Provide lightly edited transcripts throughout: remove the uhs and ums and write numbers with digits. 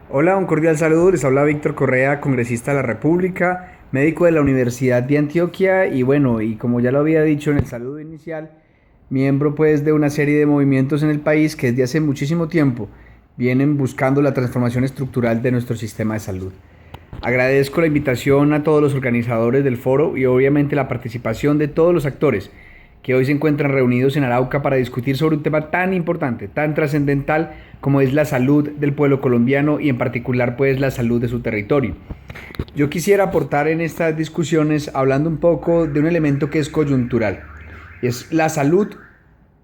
Hola, un cordial saludo. Les habla Víctor Correa, congresista de la República, médico de la Universidad de Antioquia y bueno, y como ya lo había dicho en el saludo inicial, miembro pues de una serie de movimientos en el país que desde hace muchísimo tiempo vienen buscando la transformación estructural de nuestro sistema de salud. Agradezco la invitación a todos los organizadores del foro y obviamente la participación de todos los actores que hoy se encuentran reunidos en Arauca para discutir sobre un tema tan importante, tan trascendental como es la salud del pueblo colombiano y en particular pues la salud de su territorio. Yo quisiera aportar en estas discusiones hablando un poco de un elemento que es coyuntural, y es la salud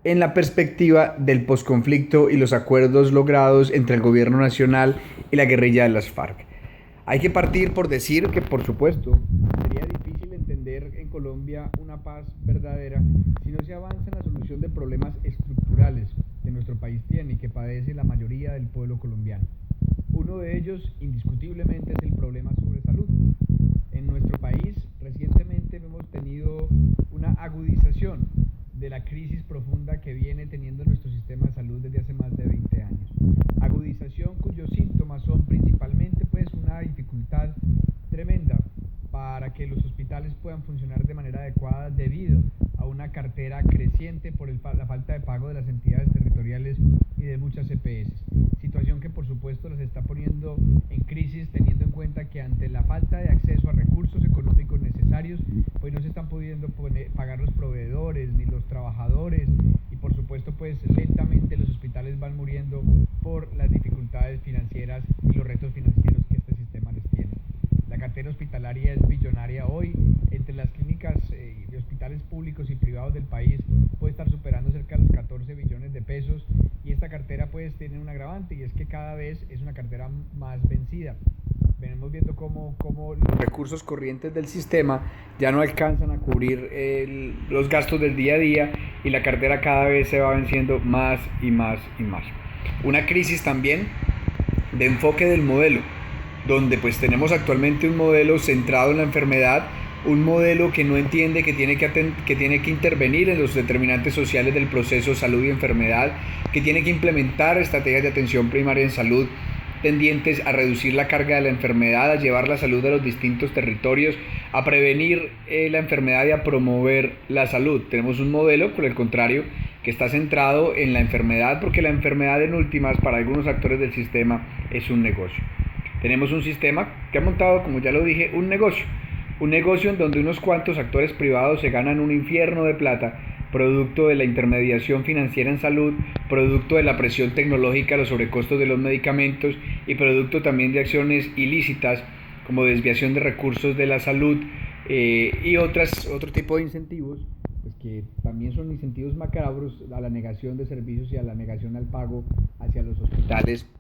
en la perspectiva del posconflicto y los acuerdos logrados entre el gobierno nacional y la guerrilla de las FARC. Hay que partir por decir que, por supuesto, sería difícil entender en Colombia una paz verdadera si no se avanza en la solución de problemas estructurales que nuestro país tiene y que padece la mayoría del pueblo colombiano. Uno de ellos, indiscutiblemente, es el problema sobre salud. En nuestro país, recientemente hemos tenido una agudización de la crisis profunda que viene teniendo nuestro sistema de salud desde hace más de 20 años. Agudización cuyos síntomas son principalmente pues una dificultad tremenda para que los hospitales puedan funcionar de manera adecuada debido a una cartera creciente por la falta de pago de las entidades territoriales y de muchas EPS. Situación que por supuesto las está poniendo en crisis teniendo en cuenta que ante la falta de acceso a recursos económicos necesarios, pues no se están pudiendo pagar los proveedores ni los trabajadores y por supuesto pues lentamente los hospitales van muriendo por las dificultades financieras y los retos financieros que este sistema les tiene. La cartera hospitalaria es billonaria hoy. Entre las clínicas y hospitales públicos y privados del país puede estar superando cerca de los 14 billones de pesos y esta cartera pues tiene un agravante y es que cada vez es una cartera más vencida. Venimos viendo cómo los recursos corrientes del sistema ya no alcanzan a cubrir los gastos del día a día y la cartera cada vez se va venciendo más y más y más. Una crisis también de enfoque del modelo, donde pues tenemos actualmente un modelo centrado en la enfermedad, un modelo que no entiende que tiene que intervenir en los determinantes sociales del proceso salud y enfermedad, que tiene que implementar estrategias de atención primaria en salud tendientes a reducir la carga de la enfermedad, a llevar la salud a los distintos territorios, a prevenir la enfermedad y a promover la salud. Tenemos un modelo, por el contrario, que está centrado en la enfermedad, porque la enfermedad en últimas para algunos actores del sistema es un negocio. Tenemos un sistema que ha montado, como ya lo dije, un negocio en donde unos cuantos actores privados se ganan un infierno de plata, producto de la intermediación financiera en salud, producto de la presión tecnológica, los sobrecostos de los medicamentos y producto también de acciones ilícitas como desviación de recursos de la salud y otro tipo de incentivos pues que también son incentivos macabros a la negación de servicios y a la negación al pago hacia los hospitales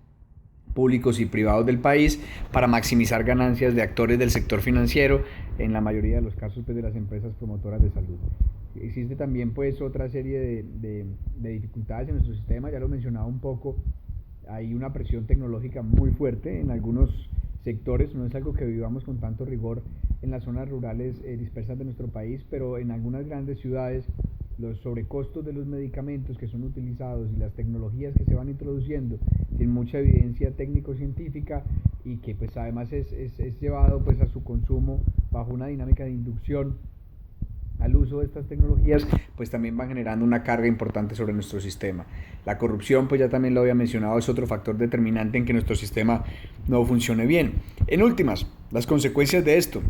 públicos y privados del país para maximizar ganancias de actores del sector financiero, en la mayoría de los casos pues, de las empresas promotoras de salud. Existe también pues otra serie de dificultades en nuestro sistema, ya lo mencionaba un poco, hay una presión tecnológica muy fuerte en algunos sectores, no es algo que vivamos con tanto rigor en las zonas rurales dispersas de nuestro país, pero en algunas grandes ciudades los sobrecostos de los medicamentos que son utilizados y las tecnologías que se van introduciendo sin mucha evidencia técnico-científica y que pues además es llevado pues a su consumo bajo una dinámica de inducción al uso de estas tecnologías, pues también van generando una carga importante sobre nuestro sistema. La corrupción, pues ya también lo había mencionado, es otro factor determinante en que nuestro sistema no funcione bien. En últimas, las consecuencias de esto.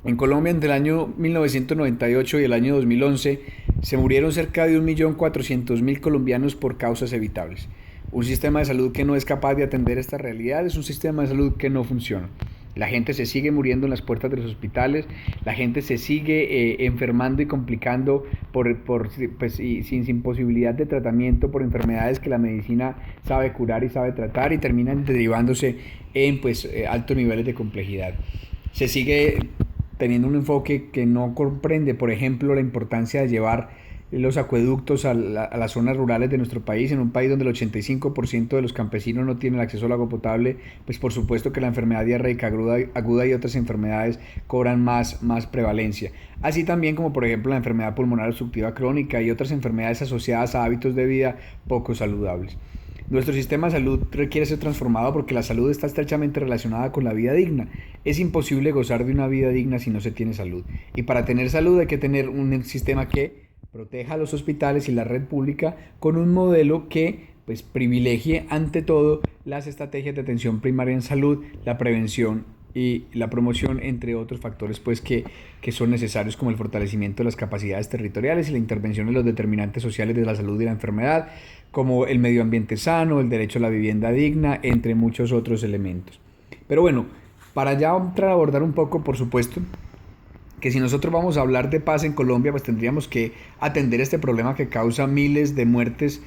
En Colombia, entre el año 1998 y el año 2011, se murieron cerca de 1.400.000 colombianos por causas evitables. Un sistema de salud que no es capaz de atender esta realidad es un sistema de salud que no funciona. La gente se sigue muriendo en las puertas de los hospitales, la gente se sigue enfermando y complicando pues, sin posibilidad de tratamiento por enfermedades que la medicina sabe curar y sabe tratar y terminan derivándose en pues, altos niveles de complejidad. Se sigue teniendo un enfoque que no comprende, por ejemplo, la importancia de llevar los acueductos a las zonas rurales de nuestro país, en un país donde el 85% de los campesinos no tienen acceso al agua potable, pues por supuesto que la enfermedad diarreica aguda y otras enfermedades cobran más prevalencia. Así también como por ejemplo la enfermedad pulmonar obstructiva crónica y otras enfermedades asociadas a hábitos de vida poco saludables. Nuestro sistema de salud requiere ser transformado porque la salud está estrechamente relacionada con la vida digna. Es imposible gozar de una vida digna si no se tiene salud. Y para tener salud hay que tener un sistema que proteja a los hospitales y la red pública con un modelo que pues privilegie ante todo las estrategias de atención primaria en salud, la prevención y la promoción, entre otros factores pues que son necesarios, como el fortalecimiento de las capacidades territoriales y la intervención en los determinantes sociales de la salud y la enfermedad, como el medio ambiente sano, el derecho a la vivienda digna, entre muchos otros elementos. Pero bueno, para ya entrar a abordar un poco, por supuesto, que si nosotros vamos a hablar de paz en Colombia, pues tendríamos que atender este problema que causa miles de muertes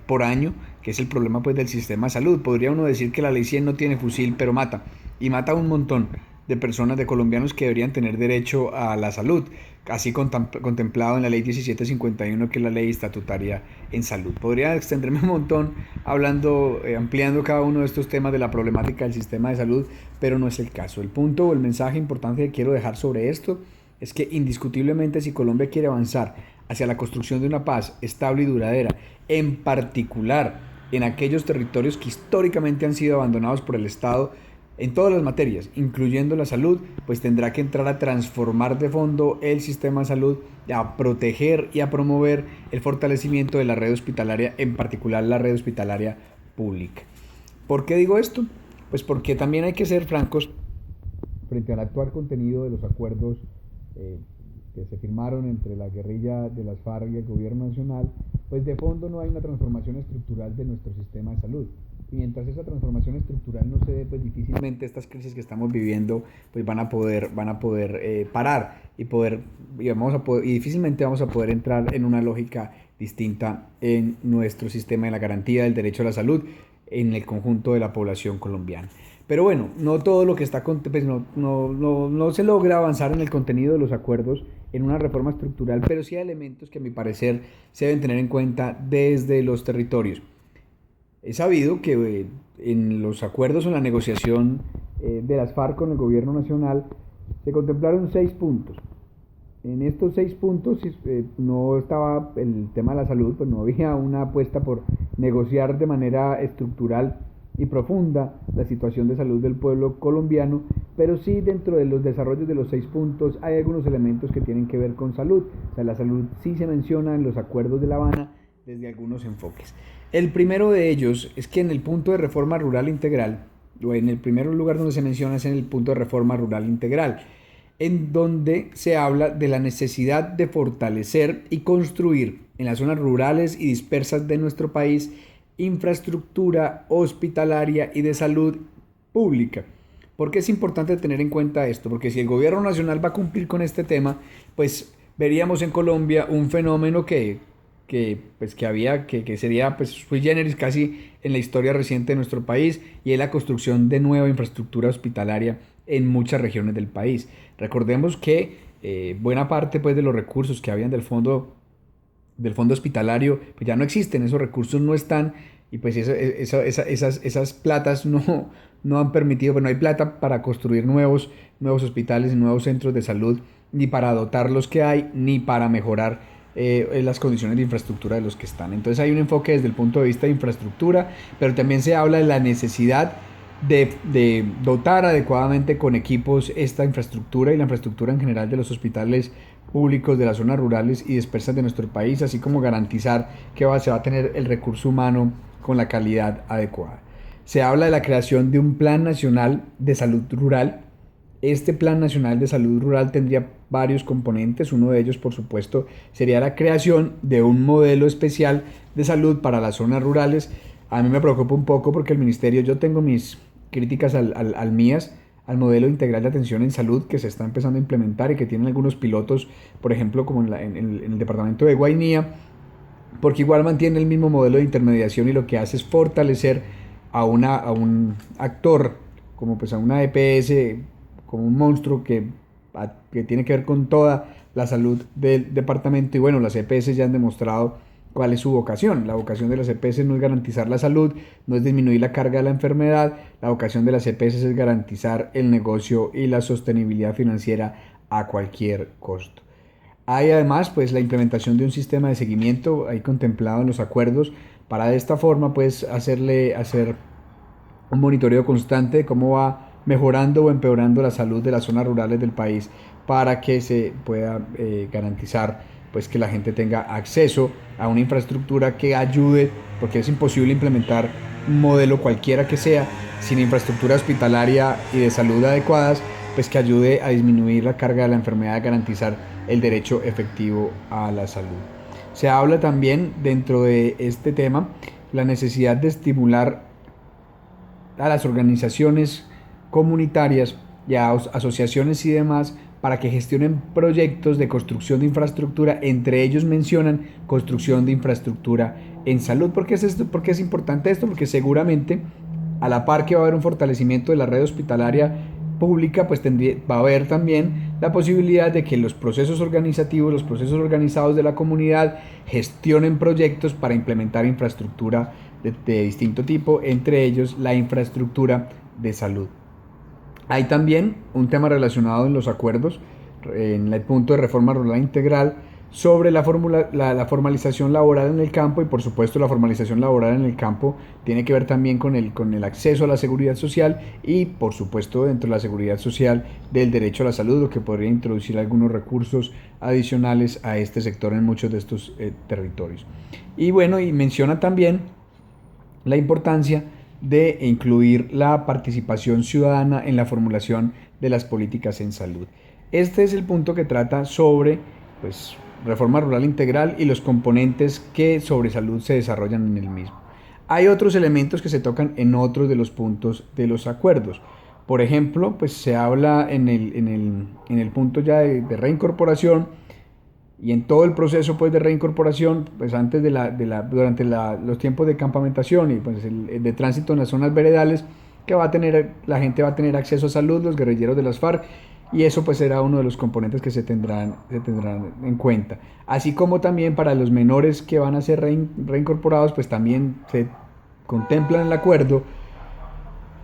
por año, que es el problema pues del sistema de salud. Podría uno decir que la ley 100 no tiene fusil, pero mata, y mata a un montón de personas, de colombianos que deberían tener derecho a la salud, así contemplado en la ley 1751, que es la ley estatutaria en salud. Podría extenderme un montón hablando, ampliando cada uno de estos temas de la problemática del sistema de salud, pero no es el caso. El punto o el mensaje importante que quiero dejar sobre esto es que indiscutiblemente, si Colombia quiere avanzar hacia la construcción de una paz estable y duradera, en particular en aquellos territorios que históricamente han sido abandonados por el Estado en todas las materias, incluyendo la salud, pues tendrá que entrar a transformar de fondo el sistema de salud, a proteger y a promover el fortalecimiento de la red hospitalaria, en particular la red hospitalaria pública. ¿Por qué digo esto? Pues porque también hay que ser francos frente al actual contenido de los acuerdos que se firmaron entre la guerrilla de las FARC y el gobierno nacional. Pues de fondo no hay una transformación estructural de nuestro sistema de salud. Y mientras esa transformación estructural no se dé, pues difícilmente estas crisis que estamos viviendo pues van a poder parar y difícilmente vamos a poder entrar en una lógica distinta en nuestro sistema de la garantía del derecho a la salud en el conjunto de la población colombiana. Pero bueno, no todo lo que está pues no se logra avanzar en el contenido de los acuerdos en una reforma estructural, pero sí hay elementos que a mi parecer se deben tener en cuenta desde los territorios. Es sabido que en los acuerdos o en la negociación de las FARC con el gobierno nacional se contemplaron 6 puntos. En estos 6 puntos no estaba el tema de la salud, pues no había una apuesta por negociar de manera estructural y profunda la situación de salud del pueblo colombiano, pero sí dentro de los desarrollos de los 6 puntos hay algunos elementos que tienen que ver con salud. O sea, la salud sí se menciona en los acuerdos de La Habana desde algunos enfoques. El primero de ellos es que en el punto de reforma rural integral, o en el primer lugar donde se menciona es en el punto de reforma rural integral, en donde se habla de la necesidad de fortalecer y construir en las zonas rurales y dispersas de nuestro país infraestructura hospitalaria y de salud pública. ¿Por qué es importante tener en cuenta esto? Porque si el gobierno nacional va a cumplir con este tema, pues veríamos en Colombia un fenómeno que sería pues sui generis casi en la historia reciente de nuestro país, y es la construcción de nueva infraestructura hospitalaria en muchas regiones del país. Recordemos que buena parte pues de los recursos que habían del fondo hospitalario pues ya no existen, esos recursos no están, y pues esas platas no han permitido, pues no hay plata para construir nuevos hospitales y nuevos centros de salud, ni para dotar los que hay, ni para mejorar las condiciones de infraestructura de los que están. Entonces hay un enfoque desde el punto de vista de infraestructura, pero también se habla de la necesidad de dotar adecuadamente con equipos esta infraestructura y la infraestructura en general de los hospitales públicos de las zonas rurales y dispersas de nuestro país, así como garantizar que se va a tener el recurso humano con la calidad adecuada. Se habla de la creación de un Plan Nacional de Salud Rural. Este Plan Nacional de Salud Rural tendría varios componentes. Uno de ellos, por supuesto, sería la creación de un modelo especial de salud para las zonas rurales. A mí me preocupa un poco porque el ministerio, yo tengo mis críticas al modelo integral de atención en salud que se está empezando a implementar y que tienen algunos pilotos, por ejemplo, como en el departamento de Guainía, porque igual mantiene el mismo modelo de intermediación y lo que hace es fortalecer a un actor, como pues a una EPS, como un monstruo que tiene que ver con toda la salud del departamento. Y bueno, las EPS ya han demostrado cuál es su vocación. La vocación de las EPS no es garantizar la salud, no es disminuir la carga de la enfermedad. La vocación de las EPS es garantizar el negocio y la sostenibilidad financiera a cualquier costo. Hay además pues la implementación de un sistema de seguimiento ahí contemplado en los acuerdos para de esta forma pues hacer un monitoreo constante de cómo va mejorando o empeorando la salud de las zonas rurales del país para que se pueda garantizar pues que la gente tenga acceso a una infraestructura que ayude, porque es imposible implementar un modelo cualquiera que sea sin infraestructura hospitalaria y de salud adecuadas, pues que ayude a disminuir la carga de la enfermedad, a garantizar el derecho efectivo a la salud. Se habla también dentro de este tema la necesidad de estimular a las organizaciones comunitarias y a asociaciones y demás para que gestionen proyectos de construcción de infraestructura. Entre ellos mencionan construcción de infraestructura en salud. ¿Por qué es esto? ¿Por qué es importante esto? Porque seguramente a la par que va a haber un fortalecimiento de la red hospitalaria pública, pues va a haber también la posibilidad de que los procesos organizativos, los procesos organizados de la comunidad gestionen proyectos para implementar infraestructura de distinto tipo, entre ellos la infraestructura de salud. Hay también un tema relacionado en los acuerdos, en el punto de reforma rural integral, sobre la formalización laboral en el campo, y por supuesto la formalización laboral en el campo tiene que ver también con el acceso a la seguridad social y por supuesto dentro de la seguridad social del derecho a la salud, lo que podría introducir algunos recursos adicionales a este sector en muchos de estos territorios. Y bueno, y menciona también la importancia de incluir la participación ciudadana en la formulación de las políticas en salud. Este es el punto que trata sobre pues, reforma rural integral y los componentes que sobre salud se desarrollan en el mismo. Hay otros elementos que se tocan en otros de los puntos de los acuerdos. Por ejemplo, pues se habla en el punto ya de reincorporación y en todo el proceso pues, de reincorporación, pues antes durante los tiempos de campamentación y pues, de tránsito en las zonas veredales, que la gente va a tener acceso a salud, los guerrilleros de las FARC, y eso pues será uno de los componentes que se tendrán en cuenta. Así como también para los menores que van a ser reincorporados, pues también se contempla en el acuerdo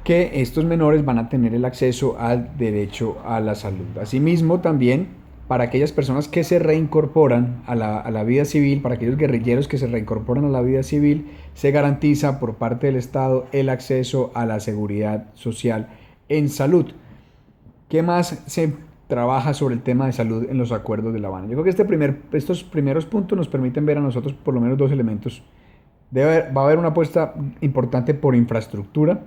que estos menores van a tener el acceso al derecho a la salud. Asimismo también para aquellas personas que se reincorporan a la vida civil, para aquellos guerrilleros que se reincorporan a la vida civil, se garantiza por parte del Estado el acceso a la seguridad social en salud. ¿Qué más se trabaja sobre el tema de salud en los acuerdos de La Habana? Yo creo que estos primeros puntos nos permiten ver a nosotros por lo menos dos elementos. Va a haber una apuesta importante por infraestructura,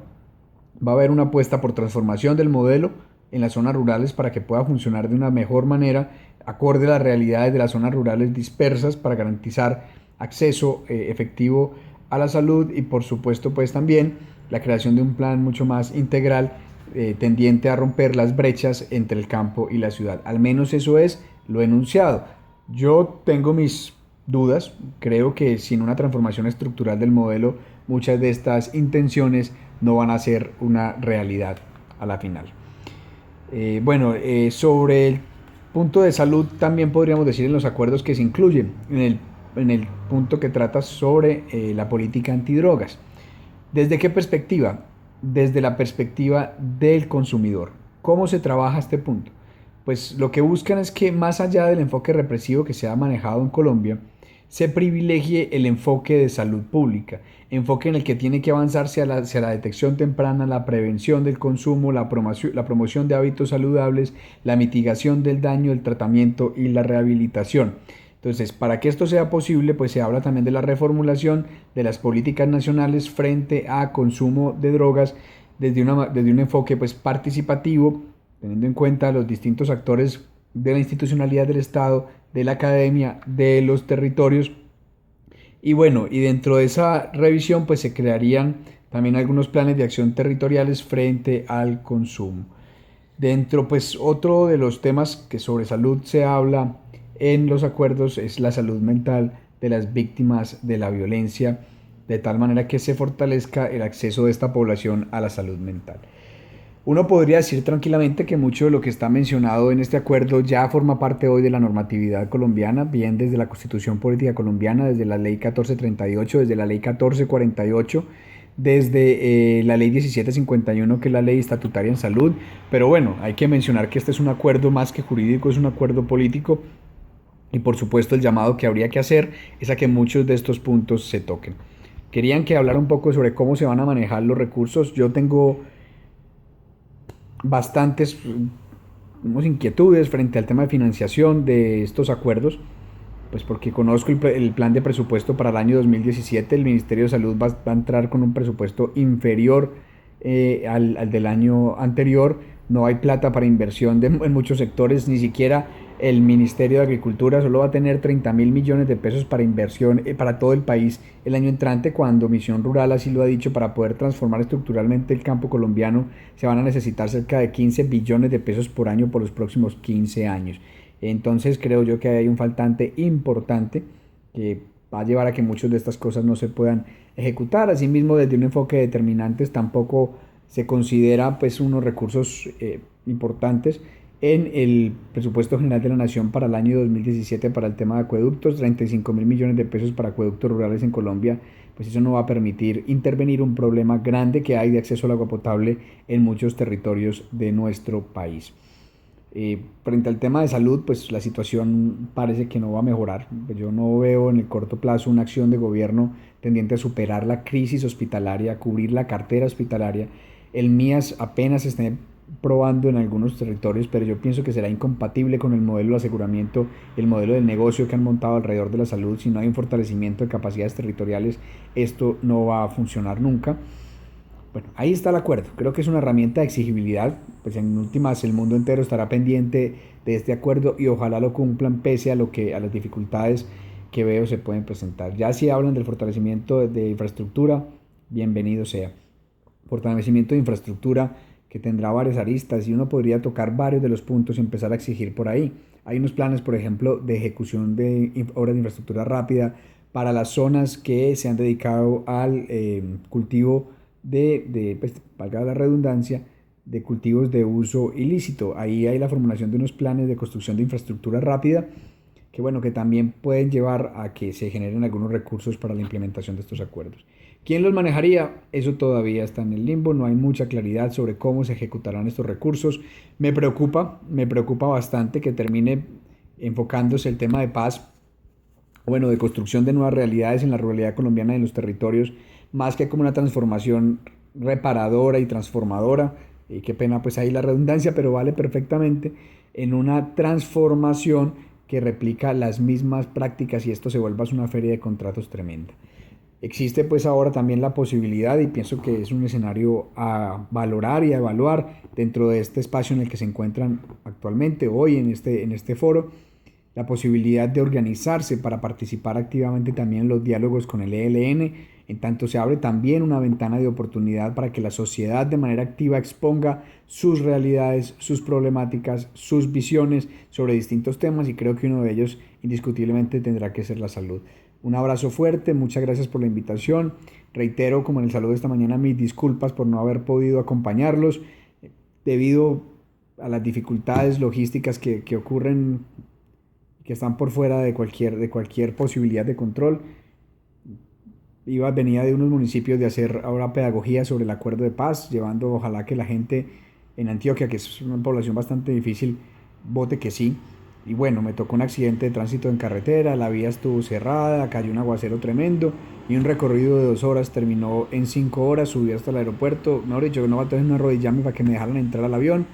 va a haber una apuesta por transformación del modelo en las zonas rurales para que pueda funcionar de una mejor manera, acorde a las realidades de las zonas rurales dispersas, para garantizar acceso efectivo a la salud y por supuesto pues también la creación de un plan mucho más integral tendiente a romper las brechas entre el campo y la ciudad. Al menos eso es lo enunciado. Yo tengo mis dudas, creo que sin una transformación estructural del modelo muchas de estas intenciones no van a ser una realidad a la final. Sobre el punto de salud también podríamos decir en los acuerdos que se incluyen en el punto que trata sobre la política antidrogas. ¿Desde qué perspectiva? Desde la perspectiva del consumidor. ¿Cómo se trabaja este punto? Pues lo que buscan es que más allá del enfoque represivo que se ha manejado en Colombia, se privilegie el enfoque de salud pública, enfoque en el que tiene que avanzarse hacia la detección temprana, la prevención del consumo, la promoción de hábitos saludables, la mitigación del daño, el tratamiento y la rehabilitación. Entonces, para que esto sea posible, pues se habla también de la reformulación de las políticas nacionales frente a consumo de drogas desde un enfoque pues, participativo, teniendo en cuenta los distintos actores de la institucionalidad del Estado, de la academia, de los territorios. Y bueno, y dentro de esa revisión pues se crearían también algunos planes de acción territoriales frente al consumo. Dentro pues otro de los temas que sobre salud se habla en los acuerdos es la salud mental de las víctimas de la violencia, de tal manera que se fortalezca el acceso de esta población a la salud mental. Uno podría decir tranquilamente que mucho de lo que está mencionado en este acuerdo ya forma parte hoy de la normatividad colombiana, bien desde la Constitución Política Colombiana, desde la Ley 1438, desde la Ley 1448, desde la Ley 1751, que es la Ley Estatutaria en Salud. Pero bueno, hay que mencionar que este es un acuerdo más que jurídico, es un acuerdo político y por supuesto el llamado que habría que hacer es a que muchos de estos puntos se toquen. Querían que hablara un poco sobre cómo se van a manejar los recursos. Yo tengo bastantes inquietudes frente al tema de financiación de estos acuerdos, pues porque conozco el plan de presupuesto para el año 2017. El Ministerio de Salud va a entrar con un presupuesto inferior al del año anterior. No hay plata para inversión en muchos sectores, ni siquiera el Ministerio de Agricultura solo va a tener 30.000 millones de pesos para inversión para todo el país el año entrante, cuando Misión Rural así lo ha dicho. Para poder transformar estructuralmente el campo colombiano se van a necesitar cerca de 15 billones de pesos por año por los próximos 15 años. Entonces creo yo que hay un faltante importante que va a llevar a que muchas de estas cosas no se puedan ejecutar. Asimismo, desde un enfoque de determinantes tampoco se considera pues unos recursos importantes en el presupuesto general de la Nación para el año 2017 para el tema de acueductos. 35.000 millones de pesos para acueductos rurales en Colombia. Pues eso no va a permitir intervenir un problema grande que hay de acceso al agua potable en muchos territorios de nuestro país. Frente al tema de salud, pues la situación parece que no va a mejorar. Yo no veo en el corto plazo una acción de gobierno tendiente a superar la crisis hospitalaria, a cubrir la cartera hospitalaria. El MIAS apenas se está probando en algunos territorios, pero yo pienso que será incompatible con el modelo de aseguramiento, el modelo del negocio que han montado alrededor de la salud. Si no hay un fortalecimiento de capacidades territoriales, esto no va a funcionar nunca. Bueno, ahí está el acuerdo. Creo que es una herramienta de exigibilidad. Pues en últimas el mundo entero estará pendiente de este acuerdo y ojalá lo cumplan pese a las dificultades que veo se pueden presentar. Ya si hablan del fortalecimiento de infraestructura, bienvenido sea. Fortalecimiento de infraestructura que tendrá varias aristas y uno podría tocar varios de los puntos y empezar a exigir por ahí. Hay unos planes, por ejemplo, de ejecución de obras de infraestructura rápida para las zonas que se han dedicado al cultivo pues, valga la redundancia, de cultivos de uso ilícito. Ahí hay la formulación de unos planes de construcción de infraestructura rápida que, bueno, que también pueden llevar a que se generen algunos recursos para la implementación de estos acuerdos. ¿Quién los manejaría? Eso todavía está en el limbo, no hay mucha claridad sobre cómo se ejecutarán estos recursos. Me preocupa bastante que termine enfocándose el tema de paz, bueno, de construcción de nuevas realidades en la ruralidad colombiana y en los territorios, más que como una transformación reparadora y transformadora. Qué pena pues ahí la redundancia, pero vale perfectamente, en una transformación que replica las mismas prácticas y esto se vuelva una feria de contratos tremenda. Existe pues ahora también la posibilidad, y pienso que es un escenario a valorar y a evaluar dentro de este espacio en el que se encuentran actualmente, hoy en este foro, la posibilidad de organizarse para participar activamente también en los diálogos con el ELN. En tanto se abre también una ventana de oportunidad para que la sociedad de manera activa exponga sus realidades, sus problemáticas, sus visiones sobre distintos temas, y creo que uno de ellos indiscutiblemente tendrá que ser la salud. Un abrazo fuerte, muchas gracias por la invitación. Reitero, como en el saludo de esta mañana, mis disculpas por no haber podido acompañarlos debido a las dificultades logísticas que ocurren, que están por fuera de cualquier posibilidad de control. Venía de unos municipios de hacer ahora pedagogía sobre el acuerdo de paz, llevando ojalá que la gente en Antioquia, que es una población bastante difícil, vote que sí. Y bueno, me tocó un accidente de tránsito en carretera, la vía estuvo cerrada, cayó un aguacero tremendo y un recorrido de 2 horas terminó en 5 horas, subí hasta el aeropuerto. Mejor dicho, no va a tener una arrodillarme para que me dejaran entrar al avión.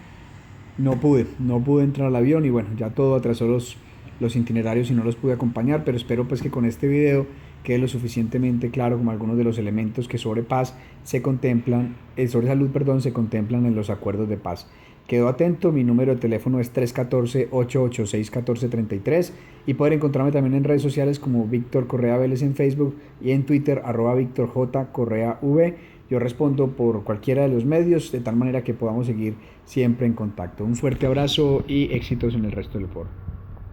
No pude entrar al avión y bueno, ya todo atrasó los itinerarios y no los pude acompañar, pero espero pues que con este video quede lo suficientemente claro como algunos de los elementos que sobre paz se contemplan, sobre salud, perdón, se contemplan en los acuerdos de paz. Quedo atento, mi número de teléfono es 314-886-1433 y pueden encontrarme también en redes sociales como Víctor Correa Vélez en Facebook y en Twitter @VíctorJCorreaV. Yo respondo por cualquiera de los medios de tal manera que podamos seguir siempre en contacto. Un fuerte abrazo y éxitos en el resto del foro.